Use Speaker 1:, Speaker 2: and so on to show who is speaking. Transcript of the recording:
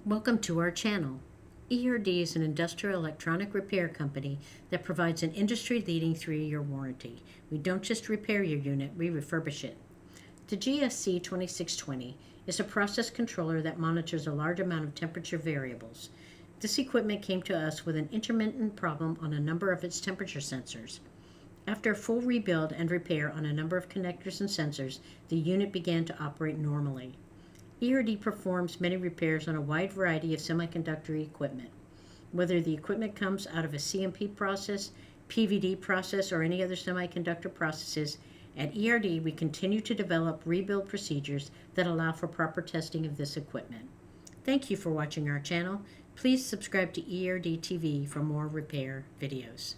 Speaker 1: Welcome to our channel. ERD is an industrial electronic repair company that provides an industry-leading 3-year warranty. We don't just repair your unit, we refurbish it. The GSC 2620 is a process controller that monitors a large amount of temperature variables. This equipment came to us with an intermittent problem on a number of its temperature sensors. After a full rebuild and repair on a number of connectors and sensors, the unit began to operate normally. ERD performs many repairs on a wide variety of semiconductor equipment. Whether the equipment comes out of a CMP process, PVD process, or any other semiconductor processes, at ERD we continue to develop rebuild procedures that allow for proper testing of this equipment. Thank you for watching our channel. Please subscribe to ERD TV for more repair videos.